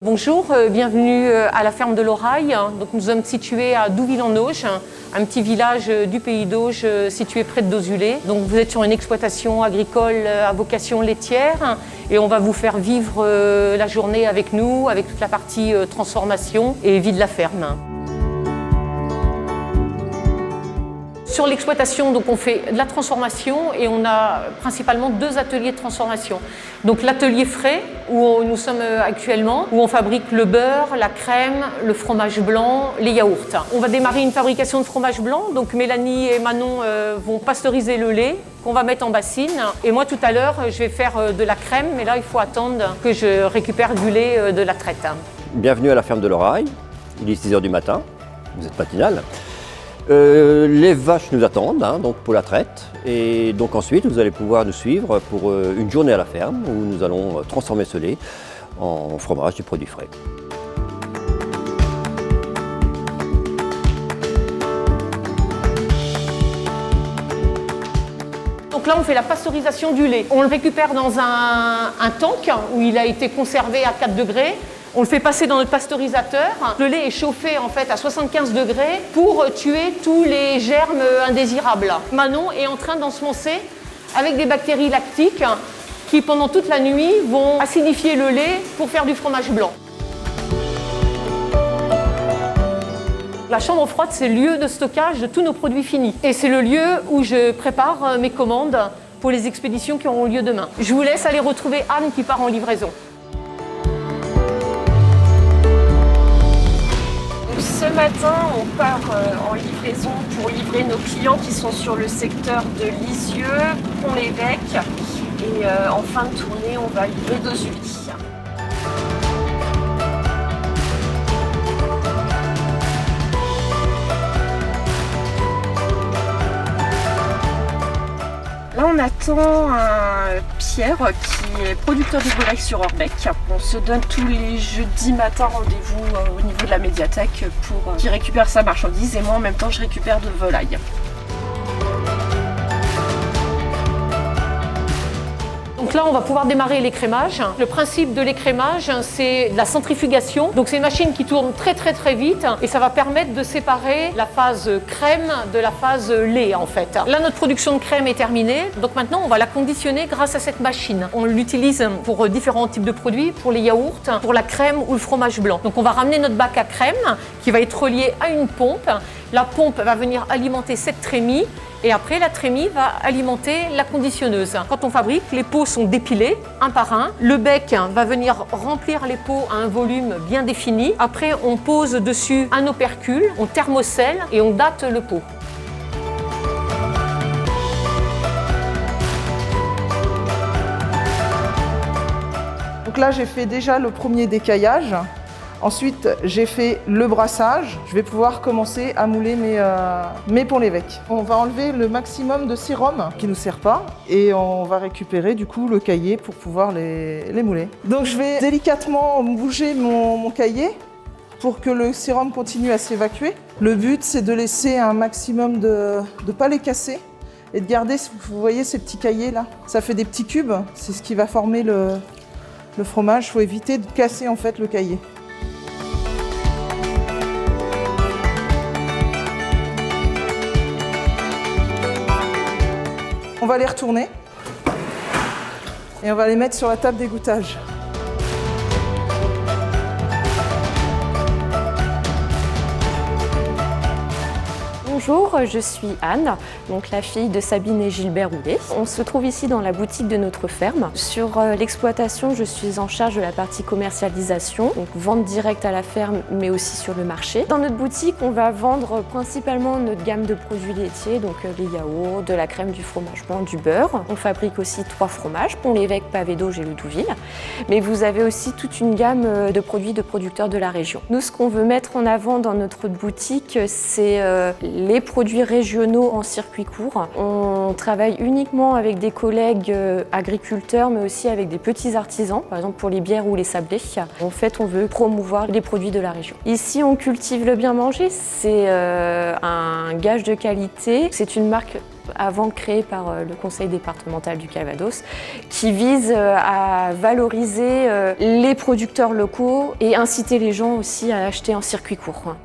Bonjour, bienvenue à la ferme de l'Oraille. Donc, nous sommes situés à Douville-en-Auge, un petit village du pays d'Auge situé près de Dozulé. Donc vous êtes sur une exploitation agricole à vocation laitière et on va vous faire vivre la journée avec nous, avec toute la partie transformation et vie de la ferme. Sur l'exploitation, donc on fait de la transformation et on a principalement deux ateliers de transformation. Donc l'atelier frais, où nous sommes actuellement, où on fabrique le beurre, la crème, le fromage blanc, les yaourts. On va démarrer une fabrication de fromage blanc, donc Mélanie et Manon vont pasteuriser le lait qu'on va mettre en bassine. Et moi tout à l'heure, je vais faire de la crème, mais là il faut attendre que je récupère du lait de la traite. Bienvenue à la ferme de l'Oraille, il est 6 h du matin, vous êtes matinal. Les vaches nous attendent donc pour la traite et donc ensuite vous allez pouvoir nous suivre pour une journée à la ferme où nous allons transformer ce lait en fromage du produit frais. Donc là on fait la pasteurisation du lait. On le récupère dans un tank où il a été conservé à 4 degrés. On le fait passer dans notre pasteurisateur. Le lait est chauffé en fait à 75 degrés pour tuer tous les germes indésirables. Manon est en train d'ensemencer avec des bactéries lactiques qui pendant toute la nuit vont acidifier le lait pour faire du fromage blanc. La chambre froide, c'est le lieu de stockage de tous nos produits finis. Et c'est le lieu où je prépare mes commandes pour les expéditions qui auront lieu demain. Je vous laisse aller retrouver Anne qui part en livraison. Ce matin, on part en livraison pour livrer nos clients qui sont sur le secteur de Lisieux, Pont-l'Évêque et en fin de tournée, on va livrer Dozulé. Là, on attend Pierre qui est producteur de volailles sur Orbec. On se donne tous les jeudis matin rendez-vous au niveau de la médiathèque pour qu'il récupère sa marchandise et moi en même temps je récupère de volailles. Donc là, on va pouvoir démarrer l'écrémage. Le principe de l'écrémage, c'est la centrifugation. Donc c'est une machine qui tourne très vite et ça va permettre de séparer la phase crème de la phase lait en fait. Là, notre production de crème est terminée. Donc maintenant, on va la conditionner grâce à cette machine. On l'utilise pour différents types de produits, pour les yaourts, pour la crème ou le fromage blanc. Donc on va ramener notre bac à crème qui va être relié à une pompe. La pompe va venir alimenter cette trémie. Et après, la trémie va alimenter la conditionneuse. Quand on fabrique, les pots sont dépilés, un par un. Le bec va venir remplir les pots à un volume bien défini. Après, on pose dessus un opercule, on thermocèle et on date le pot. Donc là, j'ai fait déjà le premier décaillage. Ensuite, j'ai fait le brassage. Je vais pouvoir commencer à mouler mes Pont-l'Évêque. On va enlever le maximum de sérum qui ne nous sert pas et on va récupérer du coup le cahier pour pouvoir les mouler. Donc je vais délicatement bouger mon cahier pour que le sérum continue à s'évacuer. Le but, c'est de laisser un maximum de ne pas les casser et de garder, vous voyez ces petits cahiers là, ça fait des petits cubes, c'est ce qui va former le fromage. Il faut éviter de casser en fait le cahier. On va les retourner et on va les mettre sur la table d'égouttage. Bonjour, je suis Anne, donc la fille de Sabine et Gilbert Roulet. On se trouve ici dans la boutique de notre ferme. Sur l'exploitation, je suis en charge de la partie commercialisation, donc vente directe à la ferme mais aussi sur le marché. Dans notre boutique, on va vendre principalement notre gamme de produits laitiers, donc les yaourts, de la crème, du fromage blanc, du beurre. On fabrique aussi 3 fromages, Pont-l'Évêque, Pavé d'Auge et le Douville. Mais vous avez aussi toute une gamme de produits de producteurs de la région. Nous, ce qu'on veut mettre en avant dans notre boutique, c'est les produits régionaux en circuit court. On travaille uniquement avec des collègues agriculteurs, mais aussi avec des petits artisans, par exemple pour les bières ou les sablés. En fait, on veut promouvoir les produits de la région. Ici, on cultive le bien manger. C'est un gage de qualité. C'est une marque avant créé par le conseil départemental du Calvados, qui vise à valoriser les producteurs locaux et inciter les gens aussi à acheter en circuit court.